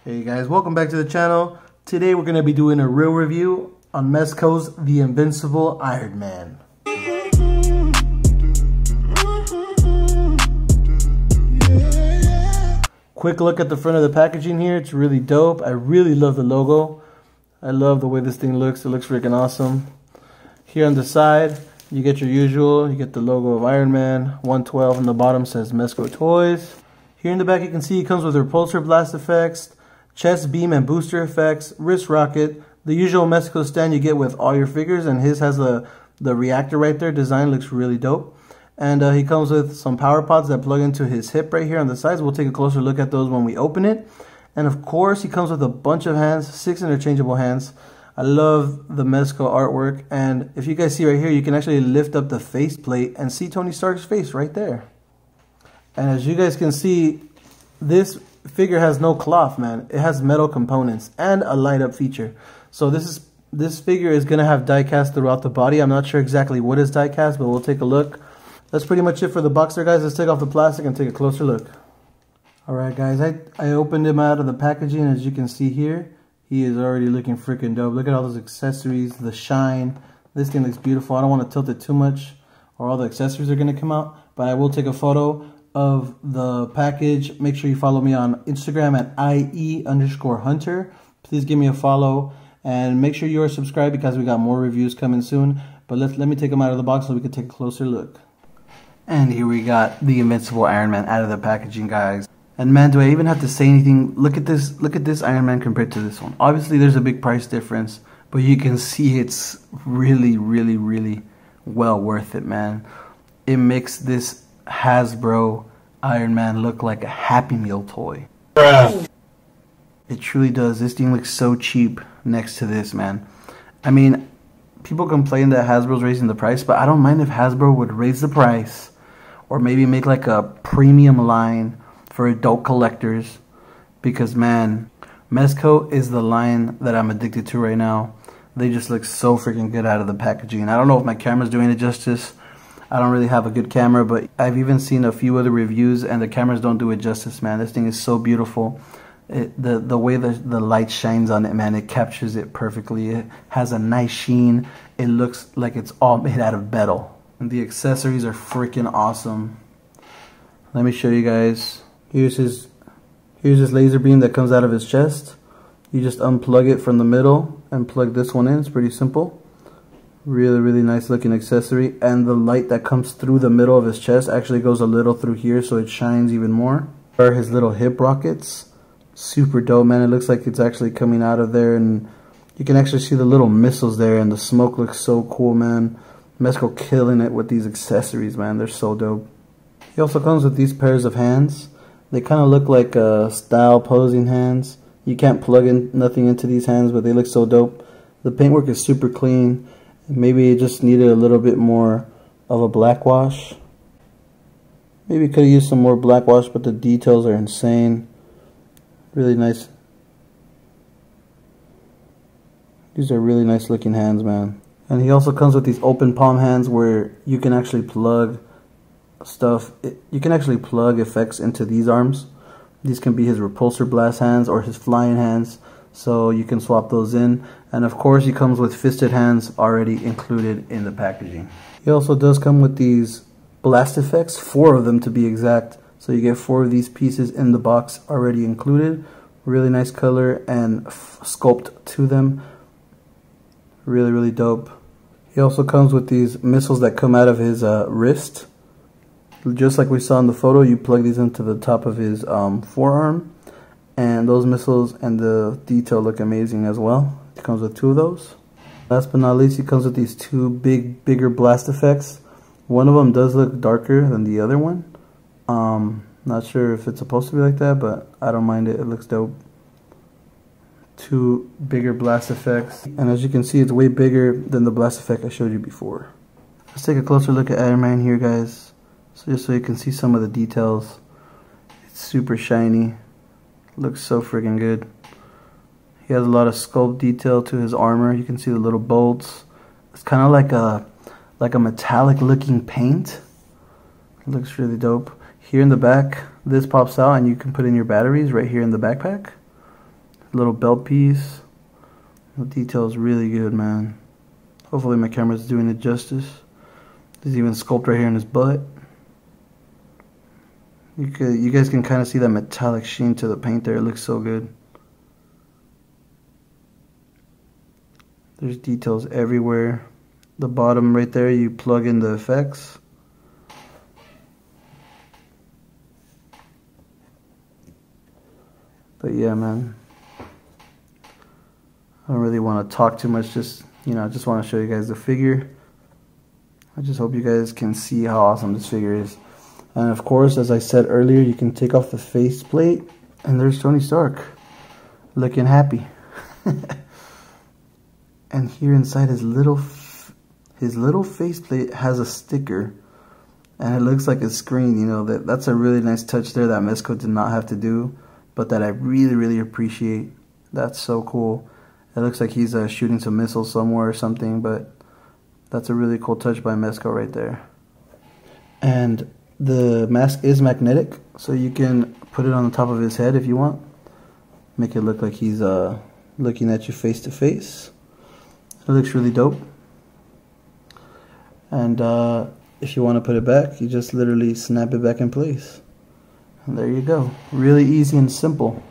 Hey guys, welcome back to the channel. Today we're going to be doing a real review on Mezco's The Invincible Iron Man. Quick look at the front of the packaging here. It's really dope. I really love the logo. I love the way this thing looks. It looks freaking awesome. Here on the side, you get your usual. You get the logo of Iron Man. 112 on the bottom says Mezco Toyz. Here in the back you can see it comes with repulsor blast effects, chest beam and booster effects, wrist rocket, the usual Mezco stand you get with all your figures, and his has the reactor right there. Design looks really dope. And he comes with some power pods that plug into his hip right here on the sides. We'll take a closer look at those when we open it. And of course he comes with a bunch of hands, 6 interchangeable hands. I love the Mezco artwork, and if you guys see right here, you can actually lift up the face plate and see Tony Stark's face right there. And as you guys can see, this figure has no cloth, man. It has metal components and a light up feature. So this figure is gonna have die cast throughout the body. I'm not sure exactly what is die cast, but we'll take a look. That's pretty much it for the box there, guys. Let's take off the plastic and take a closer look. Alright guys, I opened him out of the packaging. As you can see here, he is already looking freaking dope. Look at all those accessories, the shine. This thing looks beautiful. I don't want to tilt it too much or all the accessories are gonna come out, but I will take a photo of the package. Make sure you follow me on Instagram at IE_hunter. Please give me a follow and make sure you are subscribed because we got more reviews coming soon. But let me take them out of the box so we can take a closer look. And here we got the Invincible Iron Man out of the packaging, guys. And man, do I even have to say anything? Look at this Iron Man compared to this one. Obviously there's a big price difference, but you can see it's really well worth it, man. It makes this Hasbro Iron Man look like a Happy Meal toy. It truly does. This thing looks so cheap next to this, man. I mean, people complain that Hasbro's raising the price, but I don't mind if Hasbro would raise the price or maybe make like a premium line for adult collectors, because man, Mezco is the line that I'm addicted to right now. They just look so freaking good out of the packaging. I don't know if my camera's doing it justice. I don't really have a good camera, but I've even seen a few other reviews and the cameras don't do it justice, man. This thing is so beautiful. The way the light shines on it, man, it captures it perfectly. It has a nice sheen. It looks like it's all made out of metal. And the accessories are freaking awesome. Let me show you guys. Here's his laser beam that comes out of his chest. You just unplug it from the middle and plug this one in. It's pretty simple. Really nice looking accessory, and the light that comes through the middle of his chest actually goes a little through here, so it shines even more. Or his little hip rockets, super dope, man. It looks like it's actually coming out of there, and you can actually see the little missiles there, and the smoke looks so cool, man. Mezco killing it with these accessories, man. They're so dope. He also comes with these pairs of hands. They kind of look like style posing hands. You can't plug in nothing into these hands, but they look so dope. The paintwork is super clean. Maybe it just needed a little bit more of a black wash. Maybe could have used some more black wash, but the details are insane. Really nice. These are really nice looking hands, man. And he also comes with these open palm hands where you can actually plug stuff. You can actually plug effects into these arms. These can be his repulsor blast hands or his flying hands, so you can swap those in. And of course he comes with fisted hands already included in the packaging. He also does come with these blast effects, 4 of them to be exact. So you get 4 of these pieces in the box already included. Really nice color and sculpt to them. Really dope. He also comes with these missiles that come out of his wrist. Just like we saw in the photo, you plug these into the top of his forearm. And those missiles and the detail look amazing as well. It comes with 2 of those. Last but not least, he comes with these 2 bigger blast effects. One of them does look darker than the other one. Not sure if it's supposed to be like that, but I don't mind it. It looks dope. 2 bigger blast effects. And as you can see, it's way bigger than the blast effect I showed you before. Let's take a closer look at Iron Man here, guys. So just so you can see some of the details. It's super shiny. Looks so freaking good. He has a lot of sculpt detail to his armor. You can see the little bolts. It's kind of like a metallic looking paint. It looks really dope. Here in the back, this pops out and you can put in your batteries right here in the backpack. little belt piece. The detail is really good, man. Hopefully my camera's doing it justice. There's even sculpt right here in his butt. You guys can kind of see that metallic sheen to the paint there. It looks so good. There's details everywhere. The bottom right there, you plug in the effects. But yeah, man, I don't really want to talk too much. Just, you know, I just want to show you guys the figure. I just hope you guys can see how awesome this figure is. And of course, as I said earlier, you can take off the faceplate, and there's Tony Stark, looking happy. And here inside his little faceplate has a sticker, and it looks like a screen. You know, that's a really nice touch there that Mezco did not have to do, but that I really appreciate. That's so cool. It looks like he's shooting some missiles somewhere or something, but that's a really cool touch by Mezco right there. And the mask is magnetic, so you can put it on the top of his head if you want. Make it look like he's looking at you face to face. It looks really dope. And if you want to put it back, you just literally snap it back in place. And there you go. Really easy and simple.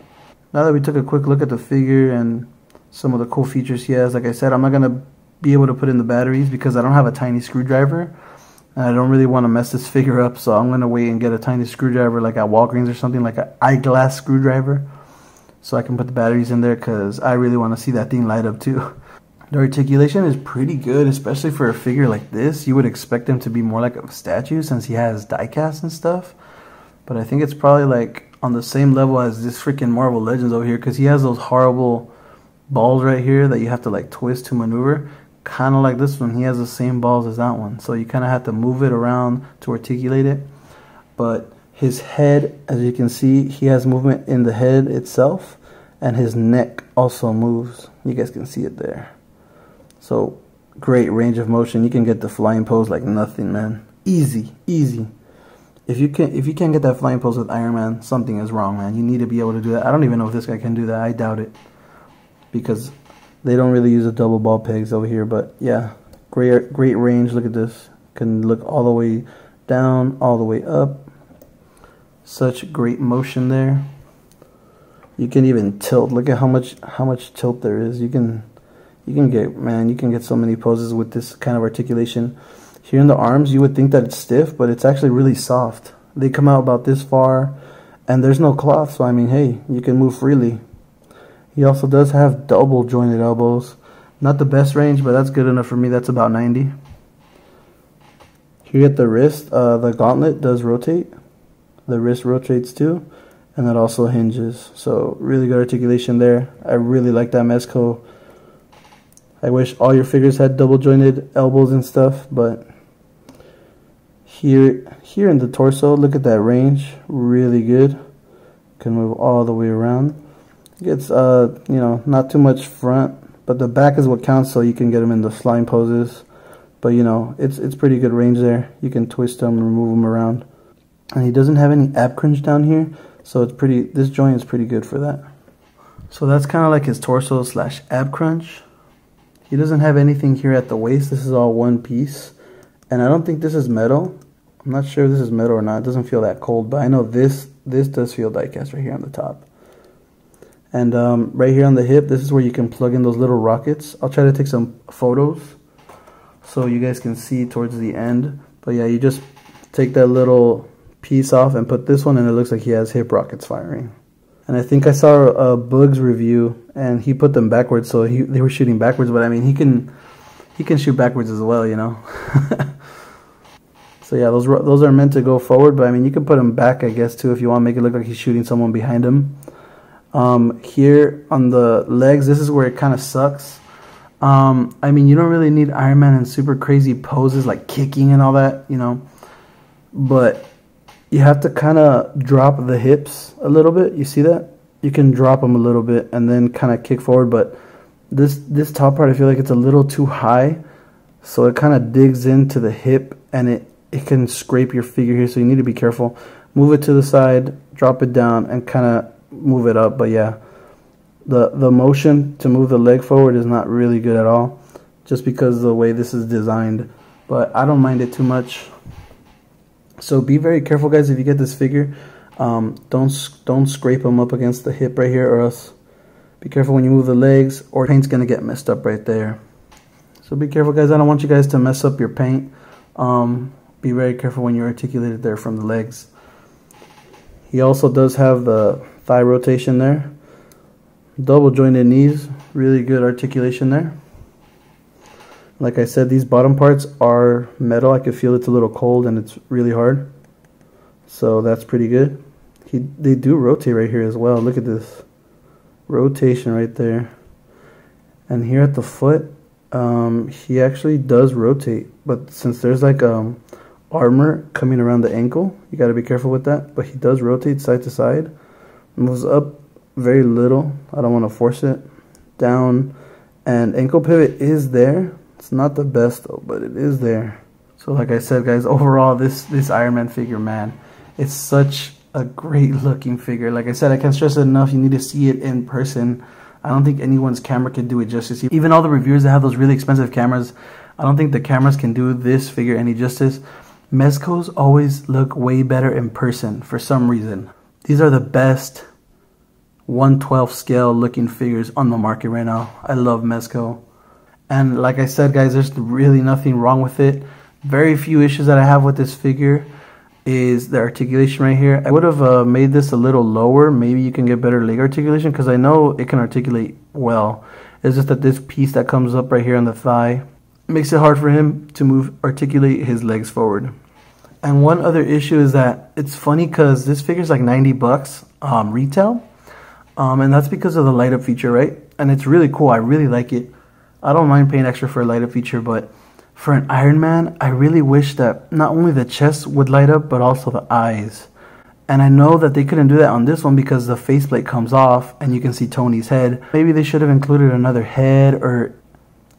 Now that we took a quick look at the figure and some of the cool features he has, like I said, I'm not going to be able to put in the batteries because I don't have a tiny screwdriver. And I don't really want to mess this figure up, so I'm going to wait and get a tiny screwdriver like at Walgreens or something, like an eyeglass screwdriver, so I can put the batteries in there because I really want to see that thing light up too. The articulation is pretty good, especially for a figure like this. You would expect him to be more like a statue since he has die-cast and stuff. But I think it's probably like on the same level as this freaking Marvel Legends over here, because he has those horrible balls right here that you have to like twist to maneuver. Kind of like this one, he has the same balls as that one, so you kind of have to move it around to articulate it. But his head, as you can see, he has movement in the head itself, and his neck also moves. You guys can see it there. So great range of motion. You can get the flying pose like nothing, man. Easy. If you can't get that flying pose with Iron Man, something is wrong, man. You need to be able to do that. I don't even know if this guy can do that. I doubt it, because they don't really use a double ball pegs over here. But yeah, great range. Look at this. Can look all the way down, all the way up. Such great motion there. You can even tilt. Look at how much tilt there is. You can get so many poses with this kind of articulation. Here in the arms, you would think that it's stiff, but it's actually really soft. They come out about this far, and there's no cloth, so I mean, hey, you can move freely. He also does have double jointed elbows. Not the best range, but that's good enough for me. That's about 90. Here at the wrist, the gauntlet does rotate. The wrist rotates too, and that also hinges. So really good articulation there. I really like that Mezco. I wish all your figures had double jointed elbows and stuff, but here in the torso, look at that range. Really good. Can move all the way around. Gets you know, not too much front, but the back is what counts, so you can get them in the flying poses. But you know, it's pretty good range there. You can twist them and move them around. And he doesn't have any ab crunch down here, so it's pretty. This joint is pretty good for that. So that's kind of like his torso slash ab crunch. He doesn't have anything here at the waist. This is all one piece, and I don't think this is metal. I'm not sure if this is metal or not. It doesn't feel that cold, but I know this does feel die-cast right here on the top. And right here on the hip, this is where you can plug in those little rockets. I'll try to take some photos so you guys can see towards the end. But yeah, you just take that little piece off and put this one, and it looks like he has hip rockets firing. And I think I saw a Boog's review, and he put them backwards, so they were shooting backwards. But I mean, he can shoot backwards as well, you know. So yeah, those are meant to go forward, but I mean, you can put them back, I guess, too, if you want to make it look like he's shooting someone behind him. Here on the legs, this is where it kind of sucks. I mean, you don't really need Iron Man in super crazy poses like kicking and all that, you know, but you have to kind of drop the hips a little bit. You see that? You can drop them a little bit and then kind of kick forward, but this top part, I feel like it's a little too high, so it kind of digs into the hip, and it can scrape your figure here, so you need to be careful. Move it to the side, drop it down, and kind of move it up. But yeah, The motion to move the leg forward is not really good at all, just because of the way this is designed. But I don't mind it too much. So be very careful, guys, if you get this figure. Don't scrape them up against the hip right here, or else be careful when you move the legs, or paint's gonna get messed up right there. So be careful, guys. I don't want you guys to mess up your paint. Be very careful when you articulate it there from the legs. He also does have the thigh rotation there. Double jointed knees, really good articulation there. Like I said, these bottom parts are metal. I can feel it's a little cold and it's really hard. So that's pretty good. They do rotate right here as well. Look at this rotation right there. And here at the foot, he actually does rotate. But since there's like armor coming around the ankle, you got to be careful with that. But he does rotate side to side. Moves up very little. I don't want to force it. Down. And ankle pivot is there. It's not the best though, but it is there. So like I said, guys, overall this Iron Man figure, man, it's such a great looking figure. Like I said, I can't stress it enough. You need to see it in person. I don't think anyone's camera can do it justice. Even all the reviewers that have those really expensive cameras, I don't think the cameras can do this figure any justice. Mezcos always look way better in person for some reason. These are the best 1/12 scale looking figures on the market right now. I love Mezco. And like I said, guys, there's really nothing wrong with it. Very few issues that I have with this figure is the articulation right here. I would have made this a little lower. Maybe you can get better leg articulation, because I know it can articulate well. It's just that this piece that comes up right here on the thigh makes it hard for him to articulate his legs forward. And one other issue is that it's funny because this figure is like 90 bucks retail. And that's because of the light up feature, right? And it's really cool. I really like it. I don't mind paying extra for a light up feature, but for an Iron Man, I really wish that not only the chest would light up, but also the eyes. And I know that they couldn't do that on this one because the faceplate comes off and you can see Tony's head. Maybe they should have included another head, or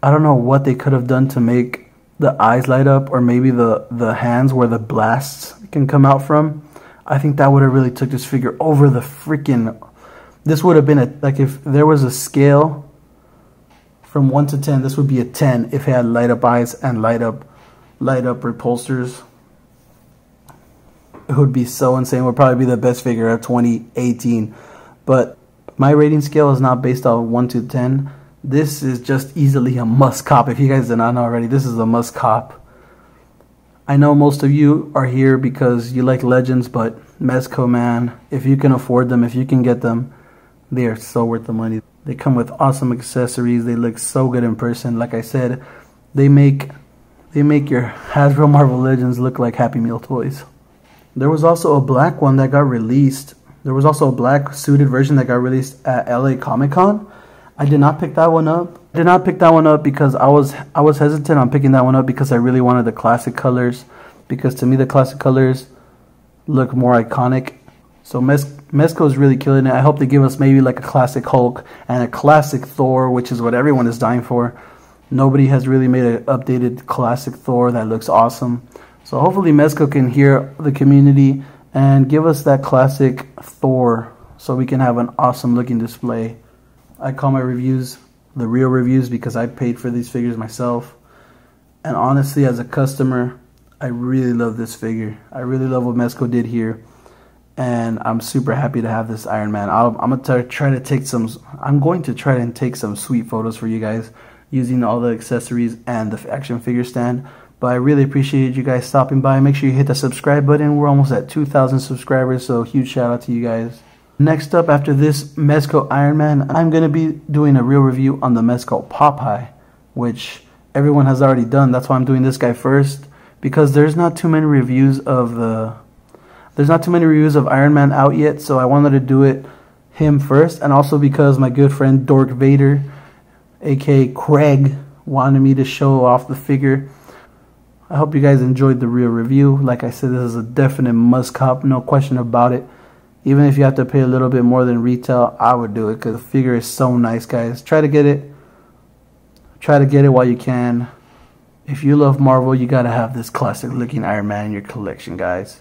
I don't know what they could have done to make the eyes light up, or maybe the hands where the blasts can come out from. I think that would have really took this figure over the freaking... This would have been like if there was a scale from 1 to 10, this would be a 10 if it had light up eyes and light up repulsors. It would be so insane. It would probably be the best figure of 2018. But my rating scale is not based on 1 to 10. This is just easily a must cop. If you guys did not know already, this is a must cop. I know most of you are here because you like Legends, but Mezco, man, if you can afford them, if you can get them, they are so worth the money. They come with awesome accessories. They look so good in person. Like I said, they make your Hasbro Marvel Legends look like Happy Meal toys. There was also a black one that got released. There was also a black suited version that got released at LA Comic-Con. I did not pick that one up. I did not pick that one up because I was hesitant on picking that one up because I really wanted the classic colors. Because to me the classic colors look more iconic. So Mezco is really killing it. I hope they give us maybe like a classic Hulk and a classic Thor, which is what everyone is dying for. Nobody has really made an updated classic Thor that looks awesome. So hopefully Mezco can hear the community and give us that classic Thor so we can have an awesome looking display. I call my reviews the real reviews because I paid for these figures myself. And honestly, as a customer, I really love this figure. I really love what Mezco did here. And I'm super happy to have this Iron Man. I'm going to try to take some sweet photos for you guys using all the accessories and the action figure stand. But I really appreciate you guys stopping by. Make sure you hit the subscribe button. We're almost at 2,000 subscribers, so huge shout out to you guys. Next up, after this Mezco Iron Man, I'm going to be doing a real review on the Mezco Popeye, which everyone has already done. That's why I'm doing this guy first, because there's not too many reviews of Iron Man out yet, so I wanted to do him first, and also because my good friend Dork Vader, aka Craig, wanted me to show off the figure. I hope you guys enjoyed the real review. Like I said, this is a definite must cop, no question about it. Even if you have to pay a little bit more than retail, I would do it because the figure is so nice, guys. Try to get it. Try to get it while you can. If you love Marvel, you gotta have this classic looking Iron Man in your collection, guys.